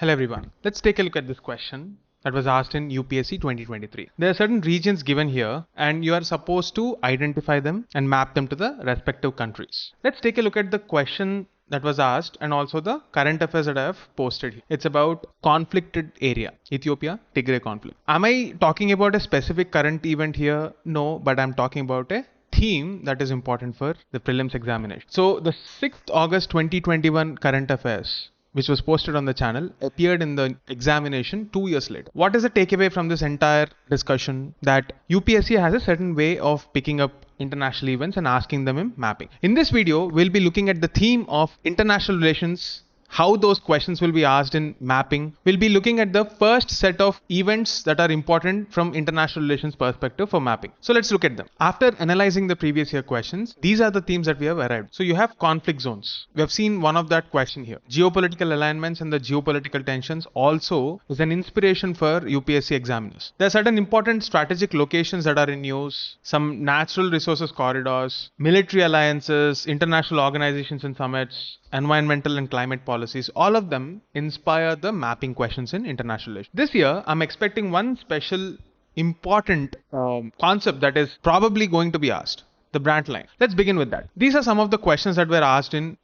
Hello everyone. Let's take a look at this question that was asked in UPSC 2023. There are certain regions given here and you are supposed to identify them and map them to the respective countries. Let's take a look at the question that was asked and also the current affairs that I have posted here. It's about conflicted area, Ethiopia, Tigray conflict. Am I talking about a specific current event here? No, but I'm talking about a theme that is important for the prelims examination. So the 6th August 2021 current affairs, which was posted on the channel, appeared in the examination 2 years later. What is the takeaway from this entire discussion? That UPSC has a certain way of picking up international events and asking them in mapping. In this video, we'll be looking at the theme of international relations, how those questions will be asked in mapping. We'll be looking at the first set of events that are important from international relations perspective for mapping. So let's look at them. After analyzing the previous year questions, these are the themes that we have arrived. So you have conflict zones. We have seen one of that question here. Geopolitical alignments and the geopolitical tensions also is an inspiration for UPSC examiners. There are certain important strategic locations that are in use, some natural resources corridors, military alliances, international organizations and summits, environmental and climate policies, all of them inspire the mapping questions in international relations. This year, I'm expecting one special important concept that is probably going to be asked. The Brandt line. Let's begin with that. These are some of the questions that were asked in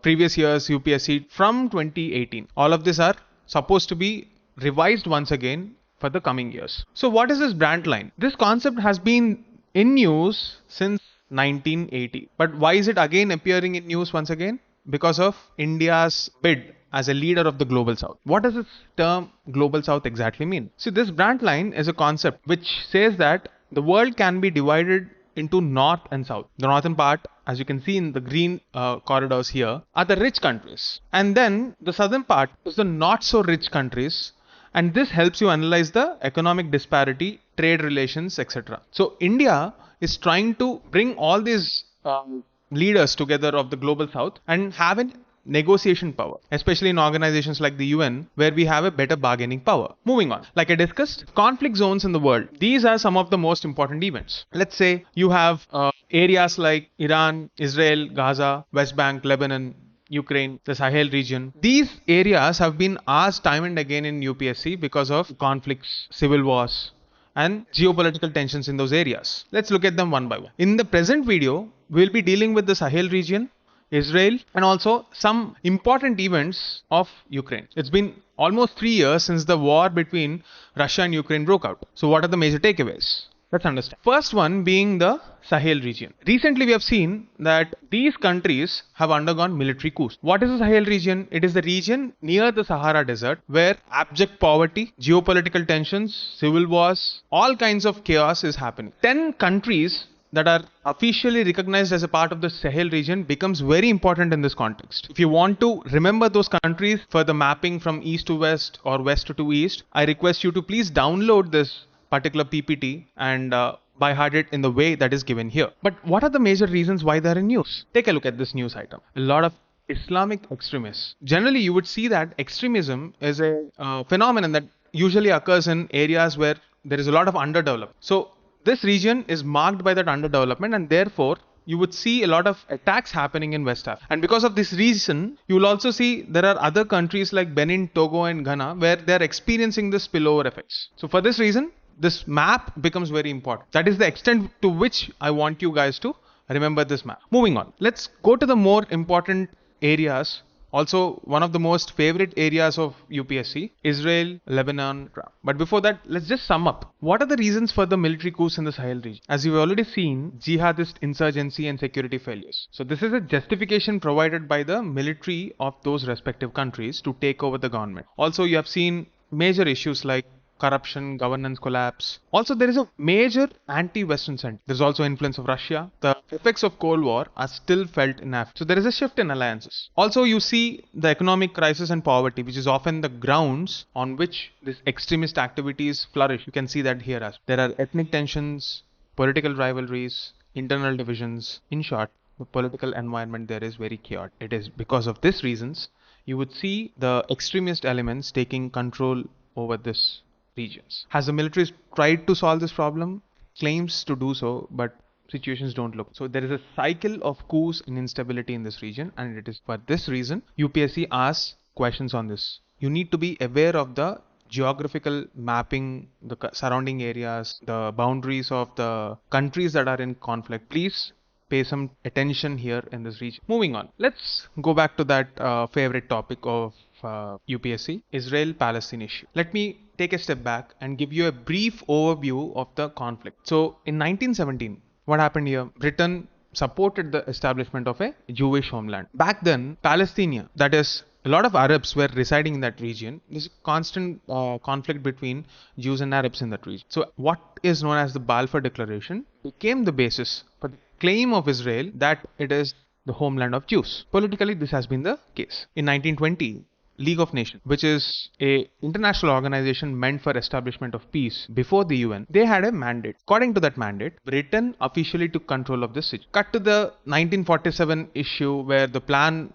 previous years UPSC from 2018. All of these are supposed to be revised once again for the coming years. So what is this Brandt line? This concept has been in news since 1980. But why is it again appearing in news once again? Because of India's bid as a leader of the Global South. What does this term Global South exactly mean? See, this Brandt line is a concept which says that the world can be divided into north and south. The northern part, as you can see in the green corridors here, are the rich countries. And then the southern part is the not so rich countries. And this helps you analyze the economic disparity, trade relations, etc. So India is trying to bring all these leaders together of the global south and have a negotiation power, especially in organizations like the UN, where we have a better bargaining power. Moving on, like I discussed, conflict zones in the world. These are some of the most important events. Let's say you have areas like Iran, Israel, Gaza, West Bank, Lebanon, Ukraine, the Sahel region. These areas have been asked time and again in UPSC because of conflicts, civil wars, and geopolitical tensions in those areas. Let's look at them one by one. In the present video, we'll be dealing with the Sahel region, Israel, and also some important events of Ukraine. It's been almost 3 years since the war between Russia and Ukraine broke out. So what are the major takeaways? Let's understand. First one being the Sahel region. Recently, we have seen that these countries have undergone military coups. What is the Sahel region? It is the region near the Sahara Desert where abject poverty, geopolitical tensions, civil wars, all kinds of chaos is happening. 10 countries that are officially recognized as a part of the Sahel region becomes very important in this context. If you want to remember those countries for the mapping from east to west or west to east, I request you to please download this particular PPT and by heart it in the way that is given here. But what are the major reasons why they are in news? Take a look at this news item. A lot of Islamic extremists. Generally, you would see that extremism is a phenomenon that usually occurs in areas where there is a lot of underdevelopment. So this region is marked by that underdevelopment, and therefore you would see a lot of attacks happening in West Africa. And because of this reason, you will also see there are other countries like Benin, Togo and Ghana where they are experiencing the spillover effects. So for this reason, this map becomes very important. That is the extent to which I want you guys to remember this map. Moving on, let's go to the more important areas. Also, one of the most favorite areas of UPSC, Israel, Lebanon. But before that, let's just sum up. What are the reasons for the military coups in the Sahel region? As you've already seen, jihadist insurgency and security failures. So this is a justification provided by the military of those respective countries to take over the government. Also, you have seen major issues like corruption, governance collapse. Also, there is a major anti-Western sentiment. There is also influence of Russia. The effects of Cold War are still felt in Africa. So there is a shift in alliances. Also, you see the economic crisis and poverty, which is often the grounds on which this extremist activities flourish. You can see that here as there are ethnic tensions, political rivalries, internal divisions. In short, the political environment there is very chaotic. It is because of these reasons you would see the extremist elements taking control over this regions. Has the military tried to solve this problem? Claims to do so, but situations don't look. So there is a cycle of coups and instability in this region, and it is for this reason UPSC asks questions on this you need to be aware of the geographical mapping, the surrounding areas, the boundaries of the countries that are in conflict. Please pay some attention here in this region. Moving on, let's go back to that favorite topic of UPSC, Israel-Palestine issue. Let me take a step back and give you a brief overview of the conflict. So in 1917, what happened here? Britain supported the establishment of a Jewish homeland. Back then, Palestine, that is, a lot of Arabs were residing in that region. There's a constant conflict between Jews and Arabs in that region. So what is known as the Balfour Declaration became the basis for the claim of Israel that it is the homeland of Jews. Politically, this has been the case. In 1920, League of Nations, which is a international organization meant for establishment of peace before the UN, they had a mandate. According to that mandate, Britain officially took control of this situation. Cut to the 1947 issue where the plan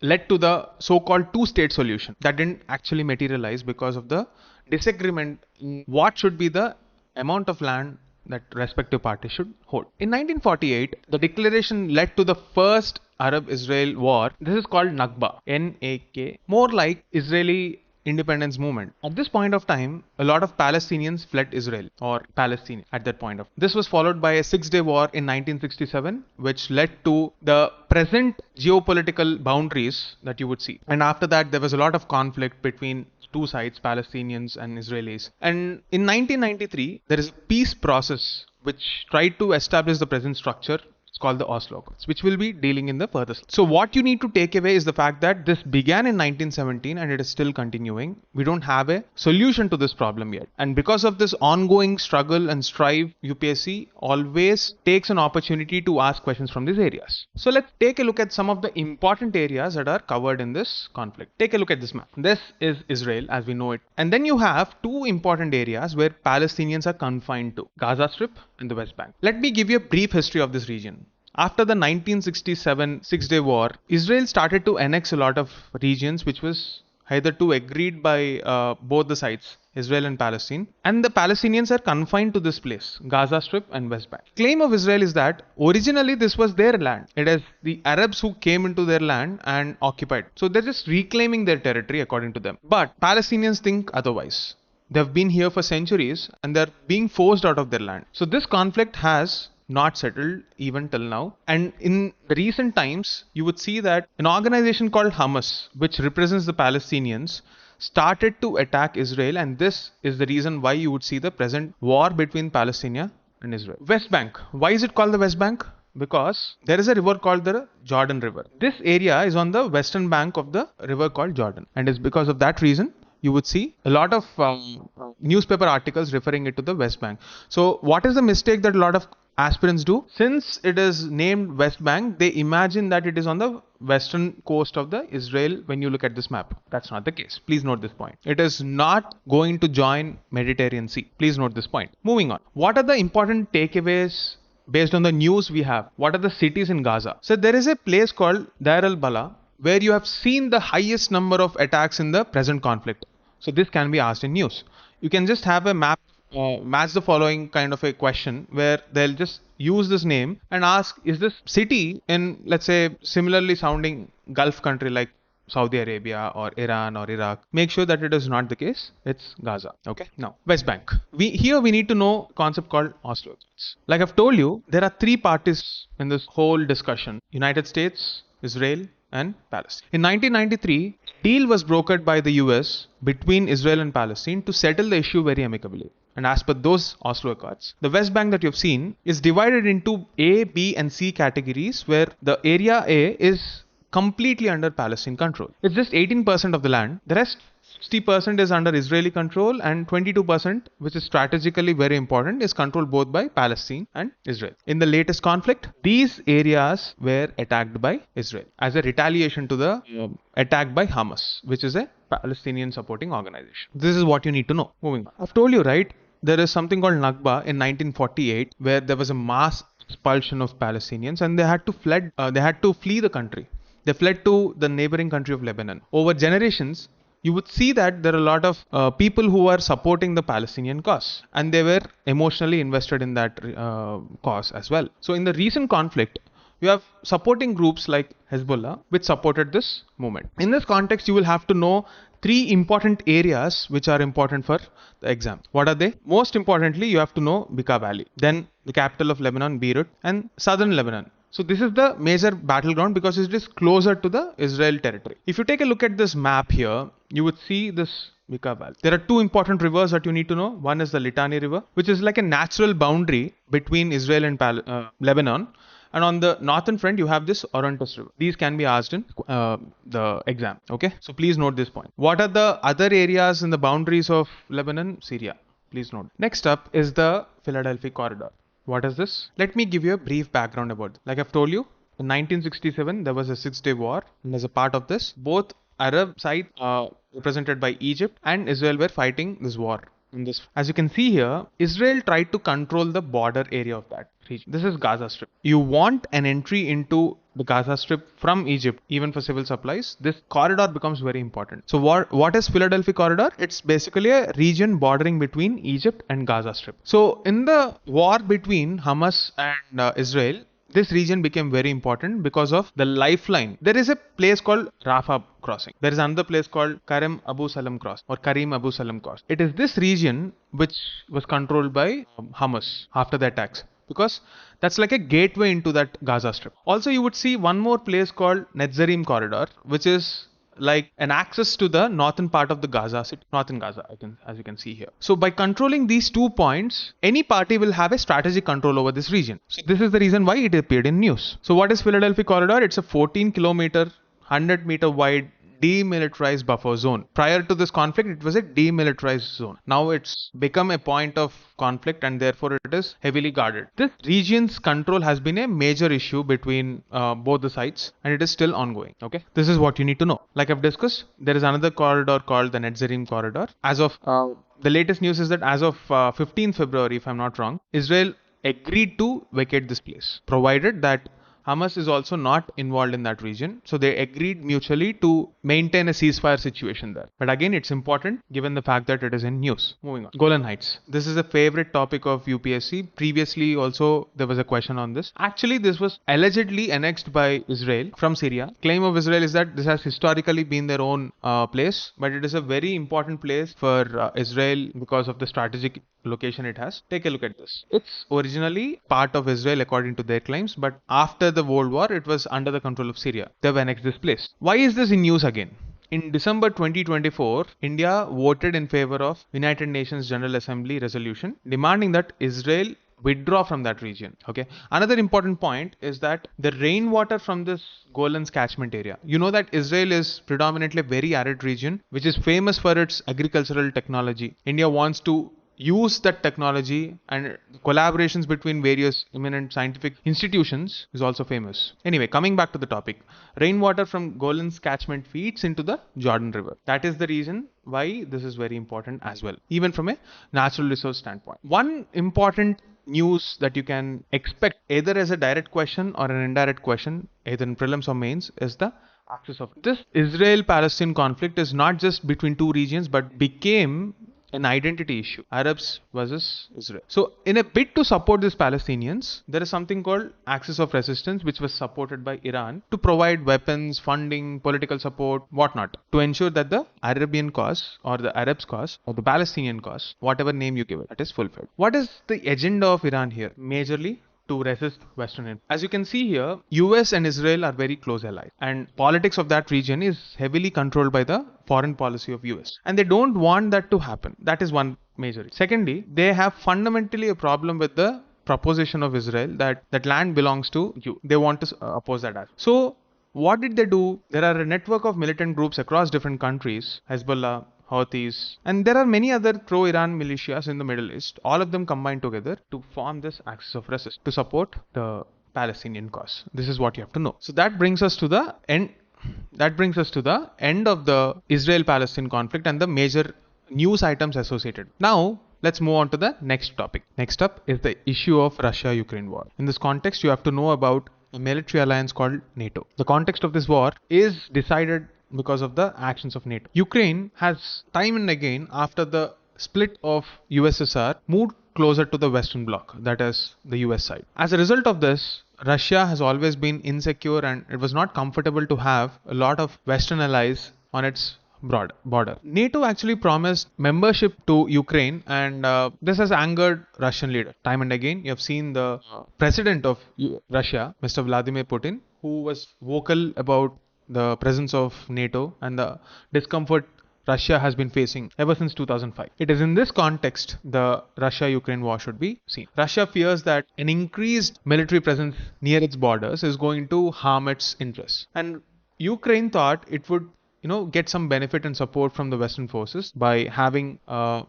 led to the so-called two-state solution that didn't actually materialize because of the disagreement in what should be the amount of land that respective parties should hold. In 1948, the declaration led to the first Arab-Israel war. This is called Nakba, N-A-K, more like Israeli independence movement. At this point of time, a lot of Palestinians fled Israel or Palestine at that point of. This was followed by a 6-day war in 1967, which led to the present geopolitical boundaries that you would see. And after that, there was a lot of conflict between two sides, Palestinians and Israelis. And in 1993, there is a peace process which tried to establish the present structure. It's called the Oslo Accords, which we'll be dealing in the further. So what you need to take away is the fact that this began in 1917 and it is still continuing. We don't have a solution to this problem yet. And because of this ongoing struggle and strive, UPSC always takes an opportunity to ask questions from these areas. So let's take a look at some of the important areas that are covered in this conflict. Take a look at this map. This is Israel as we know it. And then you have two important areas where Palestinians are confined to: Gaza Strip and the West Bank. Let me give you a brief history of this region. After the 1967 Six-Day War, Israel started to annex a lot of regions which was hitherto agreed by both the sides, Israel and Palestine. And the Palestinians are confined to this place, Gaza Strip and West Bank. Claim of Israel is that originally this was their land. It is the Arabs who came into their land and occupied. So they're just reclaiming their territory according to them. But Palestinians think otherwise. They've been here for centuries and they're being forced out of their land. So this conflict has not settled even till now. And in the recent times, you would see that an organization called Hamas, which represents the Palestinians, started to attack Israel, and this is the reason why you would see the present war between Palestine and Israel. West Bank. Why is it called the West Bank? Because there is a river called the Jordan River. This area is on the western bank of the river called Jordan, and it's because of that reason you would see a lot of newspaper articles referring it to the West Bank. So what is the mistake that a lot of aspirants do? Since it is named West Bank, they imagine that it is on the western coast of the Israel when you look at this map. That's not the case. Please note this point. It is not going to join Mediterranean Sea. Please note this point. Moving on. What are the important takeaways based on the news we have? What are the cities in Gaza? So there is a place called Deir al-Bala where you have seen the highest number of attacks in the present conflict. So this can be asked in news. You can just have a map, match the following kind of a question where they'll just use this name and ask, is this city in, let's say, similarly sounding Gulf country like Saudi Arabia or Iran or Iraq? Make sure that it is not the case. It's Gaza. Okay. Now, West Bank. Here we need to know a concept called Oslo Accords. Like I've told you, there are three parties in this whole discussion: United States, Israel, and Palestine. In 1993, deal was brokered by the US between Israel and Palestine to settle the issue very amicably. And as per those Oslo Accords, the West Bank that you've seen is divided into A, B, and C categories, where the area A is completely under Palestine control. It's just 18% of the land. The rest, 60% is under Israeli control, and 22%, which is strategically very important, is controlled both by Palestine and Israel. In the latest conflict, these areas were attacked by Israel as a retaliation to the attack by Hamas, which is a Palestinian supporting organization. This is what you need to know. Moving on. I've told you, right? There is something called Nakba in 1948, where there was a mass expulsion of Palestinians, and they had to flee the country. They fled to the neighboring country of Lebanon. Over generations, you would see that there are a lot of people who are supporting the Palestinian cause, and they were emotionally invested in that cause as well. So in the recent conflict, you have supporting groups like Hezbollah, which supported this movement. In this context, you will have to know three important areas which are important for the exam. What are they? Most importantly, you have to know Bekaa Valley, then the capital of Lebanon, Beirut, and southern Lebanon. So this is the major battleground because it is closer to the Israel territory. If you take a look at this map here, you would see this Bekaa Valley. There are two important rivers that you need to know. One is the Litani River, which is like a natural boundary between Israel and Lebanon. And on the northern front, you have this Orontes River. These can be asked in the exam. Okay, so please note this point. What are the other areas in the boundaries of Lebanon? Syria. Please note. Next up is the Philadelphia Corridor. What is this? Let me give you a brief background about it. Like I've told you, in 1967, there was a 6-day war. And as a part of this, both Arab side represented by Egypt and Israel were fighting this war. In this, as you can see here, Israel tried to control the border area of that region. This is Gaza Strip. You want an entry into the Gaza Strip from Egypt, even for civil supplies. This corridor becomes very important. So what is Philadelphia Corridor? It's basically a region bordering between Egypt and Gaza Strip. So in the war between Hamas and Israel, this region became very important because of the lifeline. There is a place called Rafah crossing. There is another place called Karim Abu Salam cross or Karim Abu Salam cross. It is this region which was controlled by Hamas after the attacks, because that's like a gateway into that Gaza Strip. Also, you would see one more place called Netzarim Corridor, which is like an access to the northern part of the Gaza city, northern Gaza, as you can see here. So by controlling these 2 points, any party will have a strategic control over this region. So this is the reason why it appeared in news. So what is Philadelphia Corridor? It's a 14-kilometer, 100-meter wide demilitarized buffer zone. Prior to this conflict, it was a demilitarized zone. Now it's become a point of conflict and therefore it is heavily guarded. This region's control has been a major issue between both the sides and it is still ongoing. Okay, this is what you need to know. Like I've discussed, there is another corridor called the Netzarim Corridor. As of the latest news is that as of 15th February, if I'm not wrong, Israel agreed to vacate this place, provided that Hamas is also not involved in that region. So they agreed mutually to maintain a ceasefire situation there. But again, it's important given the fact that it is in news. Moving on. Golan Heights. This is a favorite topic of UPSC. Previously also there was a question on this. Actually, this was allegedly annexed by Israel from Syria. Claim of Israel is that this has historically been their own place, but it is a very important place for Israel because of the strategic location it has. Take a look at this. It's originally part of Israel according to their claims, but after the World War, it was under the control of Syria. They've annexed this place. Why is this in news again? In December 2024, India voted in favor of United Nations General Assembly resolution demanding that Israel withdraw from that region. Okay. Another important point is that the rainwater from this Golan's catchment area. You know that Israel is predominantly a very arid region, which is famous for its agricultural technology. India wants to use that technology, and collaborations between various eminent scientific institutions is also famous. Anyway, coming back to the topic, rainwater from Golan's catchment feeds into the Jordan River. That is the reason why this is very important as well, even from a natural resource standpoint. One important news that you can expect either as a direct question or an indirect question, either in prelims or mains, is the axis of this Israel-Palestine conflict is not just between two regions, but became an identity issue, Arabs versus Israel. So in a bid to support these Palestinians, there is something called Axis of Resistance, which was supported by Iran to provide weapons, funding, political support, whatnot, to ensure that the Arabian cause or the Arabs cause or the Palestinian cause, whatever name you give it, that is fulfilled. What is the agenda of Iran here? Majorly to resist Western influence. As you can see here, US and Israel are very close allies, and politics of that region is heavily controlled by the foreign policy of US, and they don't want that to happen. That is one major. Secondly, they have fundamentally a problem with the proposition of Israel that land belongs to you. They want to oppose that. So what did they do? There are a network of militant groups across different countries, Hezbollah, Houthis, and there are many other pro-Iran militias in the Middle East. All of them combined together to form this axis of resistance to support the Palestinian cause. This is what you have to know. So that brings us to the end. That brings us to the end of the Israel-Palestine conflict and the major news items associated. Now, let's move on to the next topic. Next up is the issue of Russia-Ukraine war. In this context, you have to know about a military alliance called NATO. The context of this war is decided because of the actions of NATO. Ukraine has time and again, after the split of USSR, moved closer to the Western Bloc, that is the US side. As a result of this, Russia has always been insecure and it was not comfortable to have a lot of Western allies on its broad border. NATO actually promised membership to Ukraine, and this has angered Russian leaders. Time and again, you have seen the president of Russia, Mr. Vladimir Putin, who was vocal about the presence of NATO and the discomfort Russia has been facing ever since 2005. It is in this context the Russia-Ukraine war should be seen. Russia fears that an increased military presence near its borders is going to harm its interests. And Ukraine thought it would get some benefit and support from the Western forces by having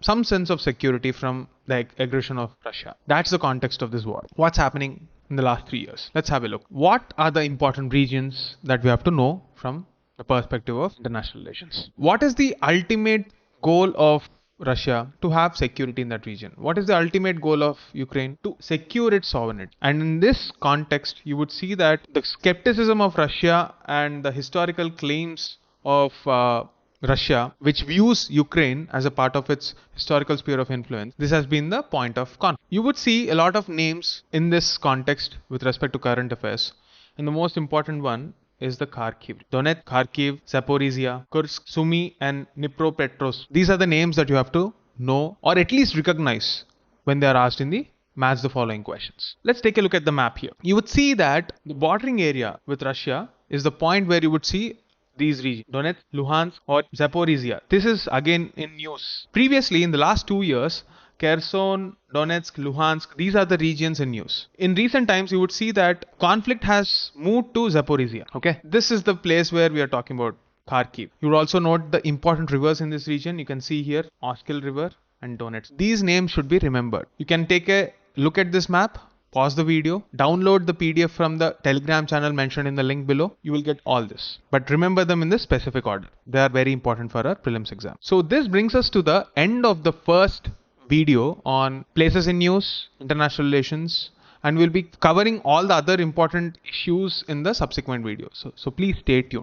some sense of security from the aggression of Russia. That's the context of this war. What's happening in the last 3 years? Let's have a look. What are the important regions that we have to know from the perspective of international relations? What is the ultimate goal of Russia? To have security in that region. What is the ultimate goal of Ukraine? To secure its sovereignty. And in this context, you would see that the skepticism of Russia and the historical claims of Russia, which views Ukraine as a part of its historical sphere of influence, this has been the point of conflict. You would see a lot of names in this context with respect to current affairs, and the most important one is the Kharkiv. Donetsk, Kharkiv, Zaporizhia, Kursk, Sumy, and Dnipropetrovsk. These are the names that you have to know or at least recognize when they are asked in the match the following questions. Let's take a look at the map here. You would see that the bordering area with Russia is the point where you would see these regions, Donetsk, Luhansk, or Zaporizhia. This is again in news. Previously, in the last 2 years, Kherson, Donetsk, Luhansk, these are the regions in news. In recent times, you would see that conflict has moved to Zaporizhia. Okay, this is the place where we are talking about Kharkiv. You would also note the important rivers in this region. You can see here Oskil River and Donetsk. These names should be remembered. You can take a look at this map. Pause the video, download the PDF from the Telegram channel mentioned in the link below. You will get all this. But remember them in this specific order. They are very important for our prelims exam. So this brings us to the end of the first video on places in news, international relations, and we'll be covering all the other important issues in the subsequent videos. So please stay tuned.